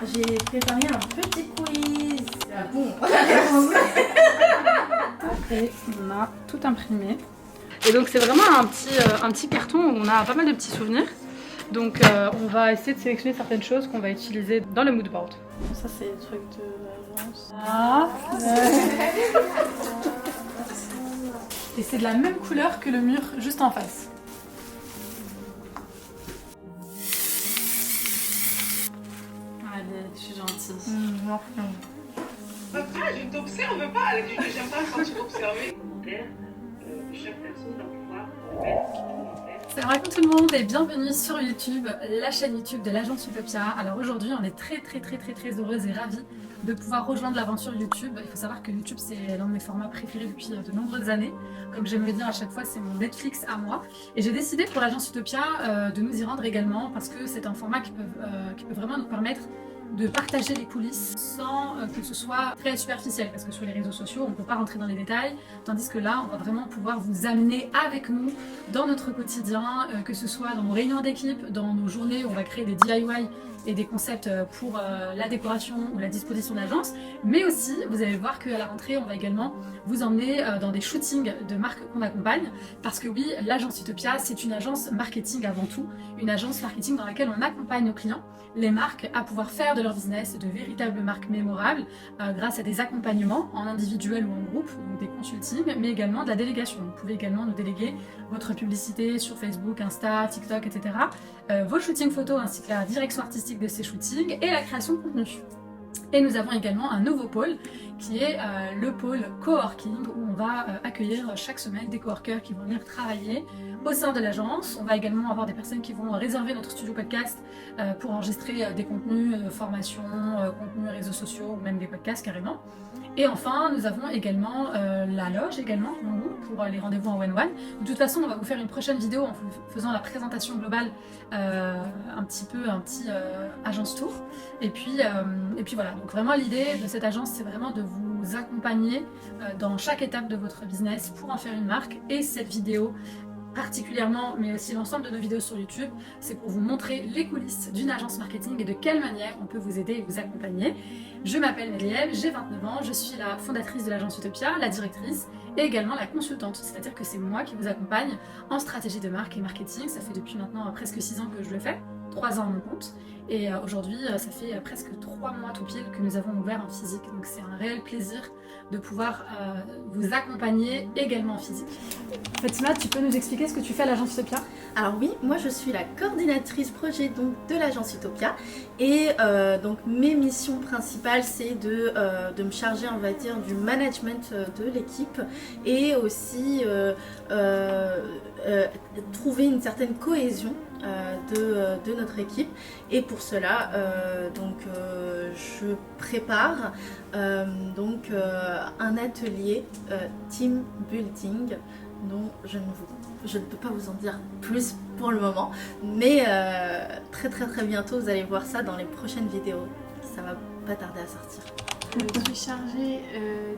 J'ai préparé un petit quiz. Ah bon. Et on a tout imprimé. Et donc c'est vraiment un petit carton où on a pas mal de petits souvenirs. Donc on va essayer de sélectionner certaines choses qu'on va utiliser dans le mood board. Ça c'est le truc de l'agence. Ah. Et c'est de la même couleur que le mur juste en face. Allez, je suis gentille. Papa, je ne t'observe pas. J'aime pas quand tu m'observes. Chaque personne doit pouvoir mettre son commentaire. Salam alaikum tout le monde et bienvenue sur YouTube, la chaîne YouTube de l'agence Utopia. Alors aujourd'hui on est très heureuse et ravie de pouvoir rejoindre l'aventure YouTube. Il faut savoir que YouTube c'est l'un de mes formats préférés depuis de nombreuses années. Comme j'aime le dire à chaque fois, c'est mon Netflix à moi. Et j'ai décidé pour l'agence Utopia de nous y rendre également parce que c'est un format qui peut vraiment nous permettre de partager les coulisses sans que ce soit très superficiel, parce que sur les réseaux sociaux on ne peut pas rentrer dans les détails, tandis que là on va vraiment pouvoir vous amener avec nous dans notre quotidien, que ce soit dans nos réunions d'équipe, dans nos journées où on va créer des DIY et des concepts pour la décoration ou la disposition d'agence, mais aussi vous allez voir qu'à la rentrée on va également vous emmener dans des shootings de marques qu'on accompagne, parce que oui, l'agence Utopia c'est une agence marketing avant tout, une agence marketing dans laquelle on accompagne nos clients, les marques, à pouvoir faire de leur business de véritables marques mémorables grâce à des accompagnements en individuel ou en groupe, donc des consultings, mais également de la délégation. Vous pouvez également nous déléguer votre publicité sur Facebook, Insta, TikTok, etc. Vos shootings photos ainsi que la direction artistique de ces shootings et la création de contenu. Et nous avons également un nouveau pôle qui est le pôle coworking où on va accueillir chaque semaine des coworkers qui vont venir travailler au sein de l'agence. On va également avoir des personnes qui vont réserver notre studio podcast pour enregistrer des contenus, formations, contenus réseaux sociaux ou même des podcasts carrément. Et enfin, nous avons également la loge également pour les rendez-vous en one-one. De toute façon, on va vous faire une prochaine vidéo en faisant la présentation globale, un petit agence tour. Et puis voilà, donc vraiment l'idée de cette agence, c'est vraiment de vous accompagner dans chaque étape de votre business pour en faire une marque. Et cette vidéo particulièrement, mais aussi l'ensemble de nos vidéos sur YouTube, c'est pour vous montrer les coulisses d'une agence marketing et de quelle manière on peut vous aider et vous accompagner. Je m'appelle Maryelle, j'ai 29 ans, je suis la fondatrice de l'agence Utopia, la directrice et également la consultante, c'est-à-dire que c'est moi qui vous accompagne en stratégie de marque et marketing. Ça fait depuis maintenant presque 6 ans que je le fais, 3 ans à mon compte. Et aujourd'hui, ça fait presque 3 mois tout pile que nous avons ouvert en physique. Donc c'est un réel plaisir de pouvoir vous accompagner également en physique. Fatima, tu peux nous expliquer ce que tu fais à l'agence Utopia? Alors oui, moi je suis la coordinatrice projet donc, de l'agence Utopia et donc mes missions principales c'est de me charger on va dire du management de l'équipe et aussi trouver une certaine cohésion de notre équipe, et pour cela je prépare un atelier team building dont je ne peux pas vous en dire plus pour le moment, mais très bientôt vous allez voir ça dans les prochaines vidéos, ça va pas tarder à sortir. Je suis chargée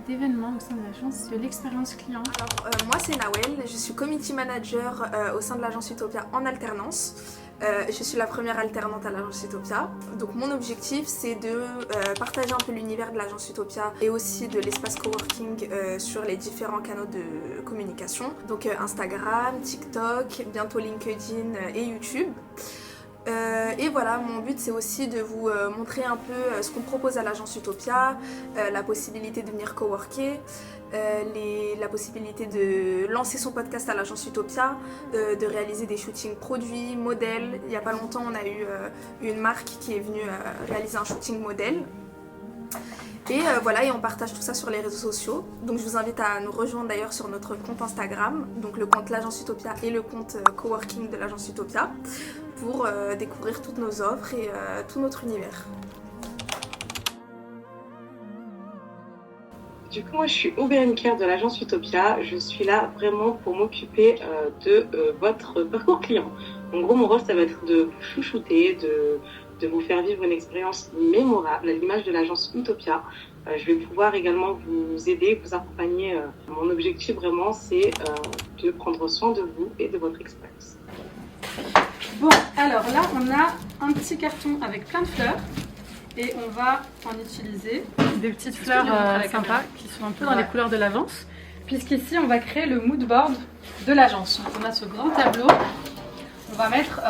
d'événements au sein de l'agence de l'expérience client. Alors moi c'est Nawel, je suis community manager au sein de l'agence Utopia en alternance. Je suis la première alternante à l'agence Utopia. Donc mon objectif c'est de partager un peu l'univers de l'agence Utopia et aussi de l'espace coworking sur les différents canaux de communication. Donc Instagram, TikTok, bientôt LinkedIn et YouTube. Et voilà, mon but c'est aussi de vous montrer un peu ce qu'on propose à l'agence Utopia, la possibilité de venir coworker, la possibilité de lancer son podcast à l'agence Utopia, de réaliser des shootings produits, modèles. Il n'y a pas longtemps on a eu une marque qui est venue réaliser un shooting modèle. Et voilà, et on partage tout ça sur les réseaux sociaux. Donc je vous invite à nous rejoindre d'ailleurs sur notre compte Instagram, donc le compte l'agence Utopia et le compte coworking de l'agence Utopia, pour découvrir toutes nos offres et tout notre univers. Du coup, moi je suis Auvergne Claire de l'agence Utopia. Je suis là vraiment pour m'occuper de votre parcours client. En gros, mon rôle ça va être de vous chouchouter, de vous faire vivre une expérience mémorable à l'image de l'agence Utopia. Je vais pouvoir également vous aider, vous accompagner. Mon objectif vraiment c'est de prendre soin de vous et de votre expérience. Bon, alors là on a un petit carton avec plein de fleurs Et on va en utiliser des petites fleurs sympas qui sont un peu dans les couleurs de l'agence. Puisqu'ici, on va créer le mood board de l'agence. Donc on a ce grand tableau. On va mettre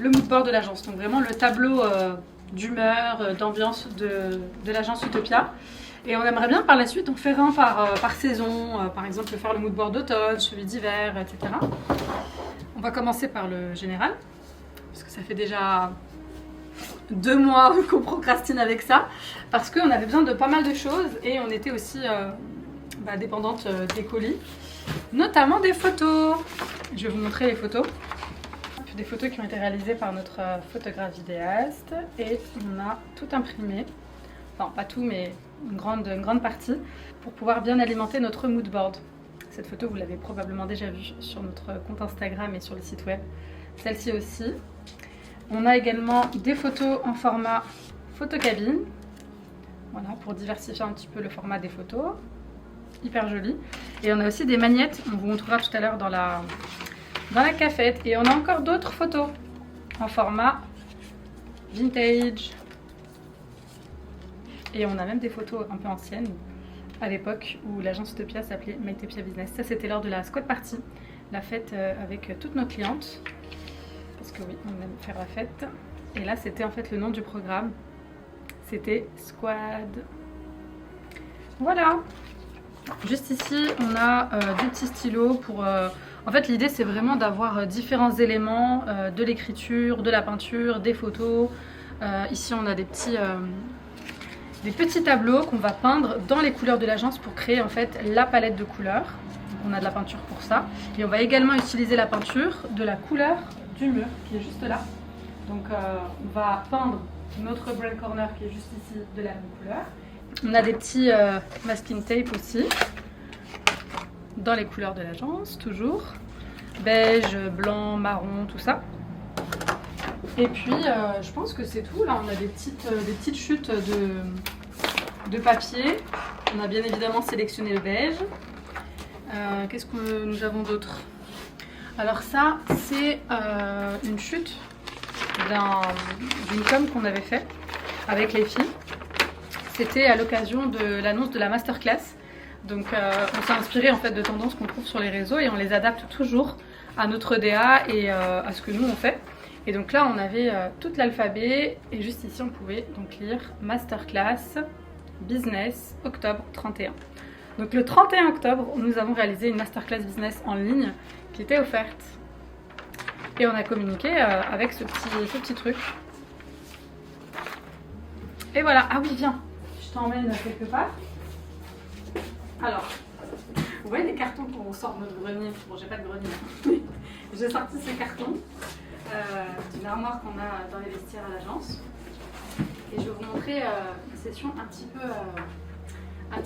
le mood board de l'agence. Donc vraiment le tableau d'humeur, d'ambiance de l'agence Utopia. Et on aimerait bien par la suite en faire un par saison. Par exemple, faire le mood board d'automne, celui d'hiver, etc. On va commencer par le général. Parce que ça fait déjà 2 mois qu'on procrastine avec ça. Parce qu'on avait besoin de pas mal de choses. Et on était aussi dépendante des colis. Notamment des photos. Je vais vous montrer les photos. Des photos qui ont été réalisées par notre photographe vidéaste et on a tout imprimé, enfin pas tout mais une grande partie pour pouvoir bien alimenter notre mood board. Cette photo vous l'avez probablement déjà vue sur notre compte Instagram et sur le site web, celle-ci aussi. On a également des photos en format photocabine, voilà, pour diversifier un petit peu le format des photos, hyper joli. Et on a aussi des magnettes, on vous montrera tout à l'heure dans la cafette. Et on a encore d'autres photos en format vintage. Et on a même des photos un peu anciennes, à l'époque où l'agence Utopia s'appelait Mytopia Business. Ça c'était lors de la squad party, la fête avec toutes nos clientes. Parce que oui, on aime faire la fête. Et là c'était en fait le nom du programme. C'était Squad. Voilà. Juste ici on a des petits stylos pour... En fait, l'idée, c'est vraiment d'avoir différents éléments de l'écriture, de la peinture, des photos. Ici, on a des petits tableaux qu'on va peindre dans les couleurs de l'agence pour créer en fait la palette de couleurs. Donc, on a de la peinture pour ça. Et on va également utiliser la peinture de la couleur du mur qui est juste là. Donc, on va peindre notre brand corner qui est juste ici de la même couleur. On a des petits masking tape aussi. Dans les couleurs de l'agence, toujours. Beige, blanc, marron, tout ça. Et puis, je pense que c'est tout. Là, on a des petites chutes de papier. On a bien évidemment sélectionné le beige. Qu'est-ce que nous avons d'autre? Alors ça, c'est une chute d'une com qu'on avait fait avec les filles. C'était à l'occasion de l'annonce de la masterclass. Donc on s'est inspiré en fait de tendances qu'on trouve sur les réseaux et on les adapte toujours à notre DA et à ce que nous on fait. Et donc là on avait tout l'alphabet et juste ici on pouvait donc lire Masterclass Business octobre 31. Donc le 31 octobre nous avons réalisé une Masterclass Business en ligne qui était offerte. Et on a communiqué avec ce petit truc. Et voilà, ah oui viens, je t'emmène quelque part. Alors, vous voyez les cartons qu'on sort de notre grenier? Bon, j'ai pas de grenier. J'ai sorti ces cartons d'une armoire qu'on a dans les vestiaires à l'agence. Et je vais vous montrer une session un petit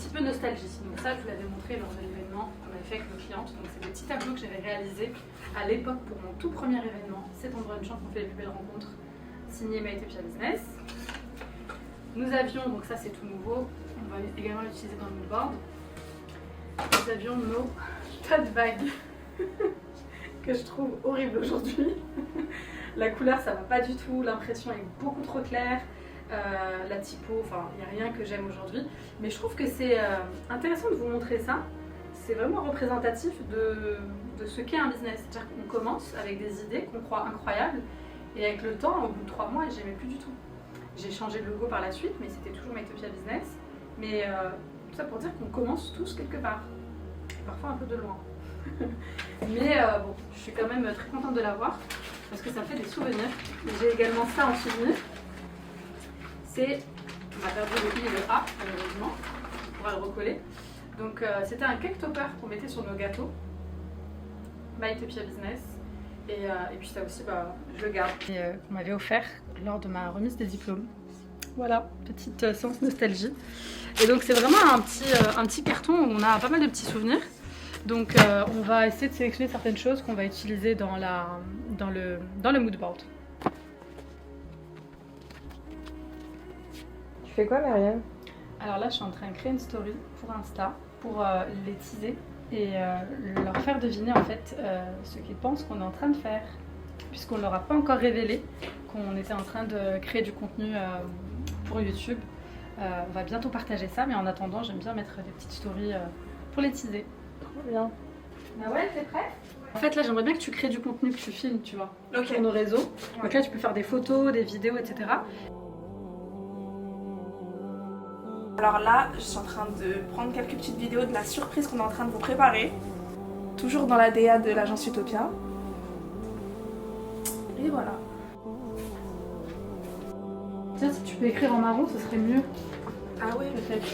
peu nostalgie. Donc ça, je vous l'avais montré lors de l'événement qu'on avait fait avec nos clientes. Donc c'est des petits tableaux que j'avais réalisés à l'époque pour mon tout premier événement. C'est en brunch qu'on fait les plus belles rencontres, signé Mytopia Business. Nous avions, donc ça c'est tout nouveau, on va également l'utiliser dans le mood board. Nous avions nos tote bags que je trouve horribles aujourd'hui. La couleur ça va pas du tout, l'impression est beaucoup trop claire, la typo, enfin il n'y a rien que j'aime aujourd'hui. Mais je trouve que c'est intéressant de vous montrer ça. C'est vraiment représentatif de ce qu'est un business. C'est-à-dire qu'on commence avec des idées qu'on croit incroyables et avec le temps, au bout de 3 mois, j'aimais plus du tout. J'ai changé de logo par la suite, mais c'était toujours Mytopia Business. Mais tout ça pour dire qu'on commence tous quelque part. Parfois un peu de loin. Mais bon, je suis quand même très contente de l'avoir parce que ça me fait des souvenirs. J'ai également ça en souvenir. C'est, on a perdu le I et le A malheureusement, on pourra le recoller. Donc c'était un cake topper qu'on mettait sur nos gâteaux. Mytopia Business. Et puis ça aussi, je le garde. Qu'on m'avait offert lors de ma remise des diplômes. Voilà, petite séance nostalgie. Et donc c'est vraiment un petit carton où on a pas mal de petits souvenirs. Donc on va essayer de sélectionner certaines choses qu'on va utiliser dans le mood board. Tu fais quoi, Marianne? Alors là je suis en train de créer une story pour Insta pour les teaser et leur faire deviner en fait ce qu'ils pensent qu'on est en train de faire, puisqu'on ne leur a pas encore révélé qu'on était en train de créer du contenu pour YouTube. On va bientôt partager ça, mais en attendant, j'aime bien mettre des petites stories pour les teaser. Trop bien. Nawel, t'es prête? En fait, là, j'aimerais bien que tu crées du contenu, que tu filmes, tu vois, sur nos réseaux. Ouais. Donc là, tu peux faire des photos, des vidéos, etc. Alors là, je suis en train de prendre quelques petites vidéos de la surprise qu'on est en train de vous préparer. Toujours dans la DA de l'agence Utopia. Et voilà. Tiens, si tu peux écrire en marron, ce serait mieux. Ah oui, peut-être.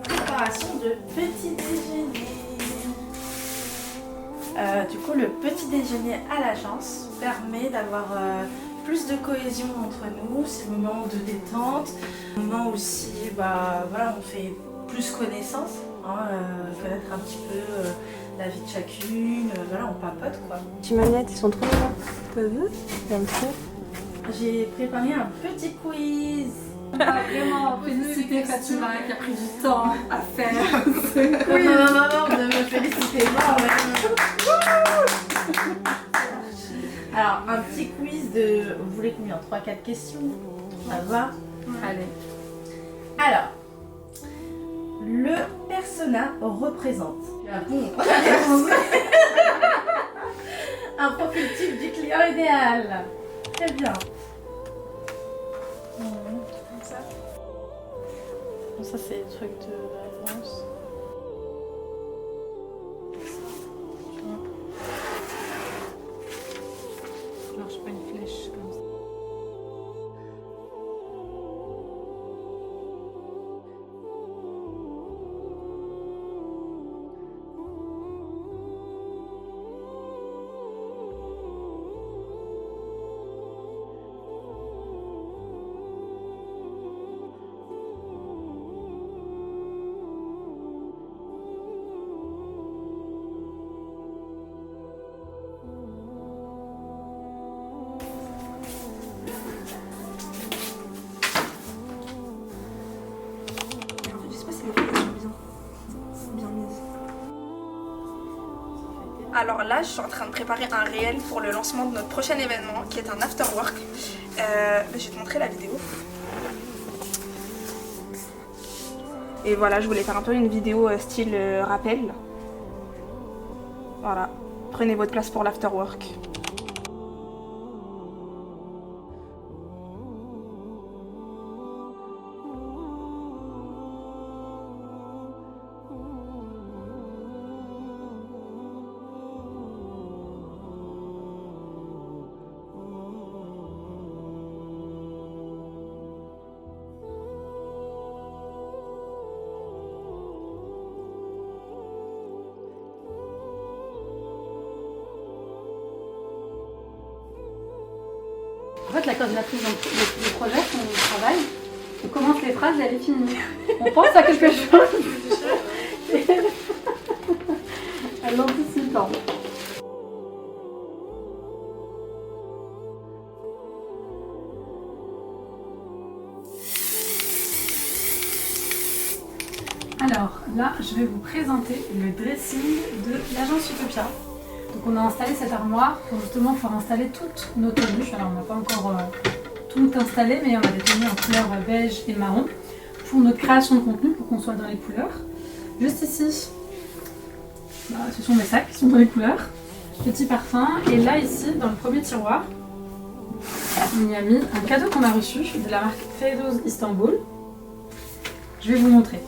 Préparation de petit déjeuner. Du coup, le petit déjeuner à l'agence permet d'avoir plus de cohésion entre nous. C'est le moment de détente, le moment aussi, voilà, on fait plus connaissance, connaître un petit peu la vie de chacune, voilà, on papote quoi. Les manettes, ils sont trop mignons. T'as vu? J'aime trop. J'ai préparé un petit quiz. Vraiment, féliciter Fatima qui a pris du temps à faire ce quiz. Non, vous devez me féliciter. Alors, un petit quiz de... Vous voulez combien? 3-4 questions? Ça va? Allez. Alors, le persona représente un profil type du client idéal. Très bien. Comme ça. Ça, c'est le truc de l'agence. Alors, je sais pas, une flèche comme ça. Alors là, je suis en train de préparer un réel pour le lancement de notre prochain événement qui est un afterwork. Je vais te montrer la vidéo. Et voilà, je voulais faire un peu une vidéo style rappel. Voilà, prenez votre place pour l'afterwork. En fait, la coordinatrice du projet, son travail, on commence les phrases et elle est finie. On pense à quelque chose. Elle l'anticipe. Alors là, je vais vous présenter le dressing de l'agence Utopia. Donc on a installé cette armoire pour justement pouvoir installer toutes nos tenues. Alors on n'a pas encore tout installé, mais on a des tenues en couleur beige et marron pour notre création de contenu, pour qu'on soit dans les couleurs. Juste ici, ce sont mes sacs qui sont dans les couleurs. Petit parfum. Et là ici, dans le premier tiroir, on y a mis un cadeau qu'on a reçu de la marque Feydoz Istanbul. Je vais vous montrer.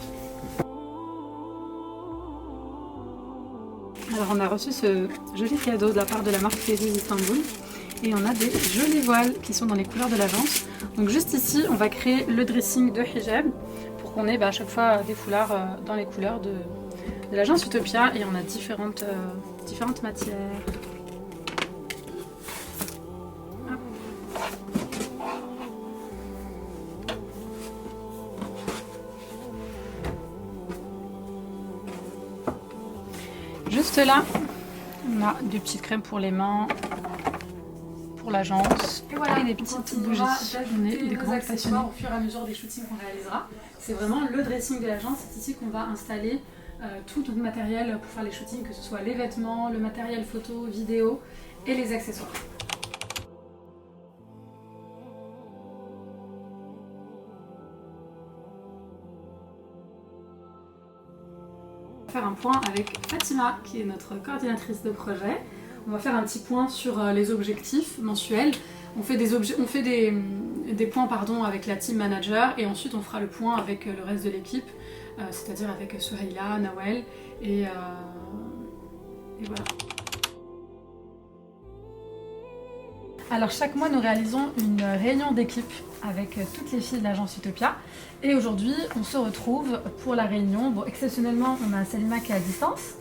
Alors on a reçu ce joli cadeau de la part de la marque Feydoz Istanbul et on a des jolies voiles qui sont dans les couleurs de l'agence. Donc juste ici on va créer le dressing de hijab pour qu'on ait à chaque fois des foulards dans les couleurs de l'agence Utopia et on a différentes matières. Juste là, on a des petites crèmes pour les mains, pour l'agence. Et voilà, Et des on petites continuera bougies. d'ajouter Des des grands accessoires passionnés. au fur et à mesure des shootings qu'on réalisera. C'est vraiment le dressing de l'agence, c'est ici qu'on va installer tout notre matériel pour faire les shootings, que ce soit les vêtements, le matériel photo, vidéo et les accessoires. On va faire un point avec Fatima, qui est notre coordinatrice de projet. On va faire un petit point sur les objectifs mensuels. On fait des points avec la team manager et ensuite on fera le point avec le reste de l'équipe, c'est-à-dire avec Souhaila, Nawel et voilà. Alors chaque mois nous réalisons une réunion d'équipe avec toutes les filles de l'agence Utopia et aujourd'hui on se retrouve pour la réunion. Bon, exceptionnellement on a Salima qui est à distance.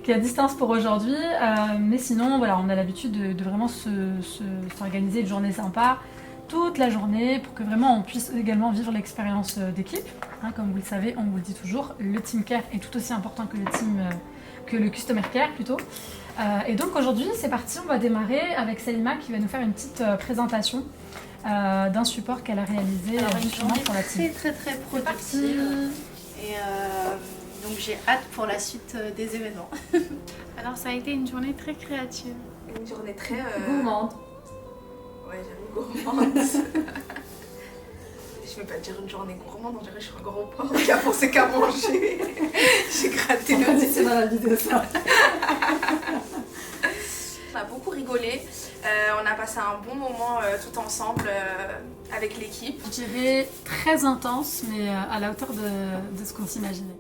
Qui est à distance pour aujourd'hui, mais sinon voilà, on a l'habitude de vraiment s'organiser une journée sympa toute la journée pour que vraiment on puisse également vivre l'expérience d'équipe. Hein, comme vous le savez, on vous le dit toujours, le team care est tout aussi important que le customer care plutôt. Et donc aujourd'hui c'est parti, on va démarrer avec Salima qui va nous faire une petite présentation d'un support qu'elle a réalisé justement pour la team. Très productive. Et donc j'ai hâte pour la suite des événements. Alors ça a été une journée très créative. Une journée très... Gourmande. Ouais, j'avoue, gourmande. Je vais pas dire une journée gourmande, on dirait que je suis un gros porc qui a pensé qu'à manger. J'ai gratté le nez. C'est dans la vidéo ça. On a beaucoup rigolé, on a passé un bon moment tout ensemble avec l'équipe. Je dirais très intense, mais à la hauteur de ce qu'on s'imaginait.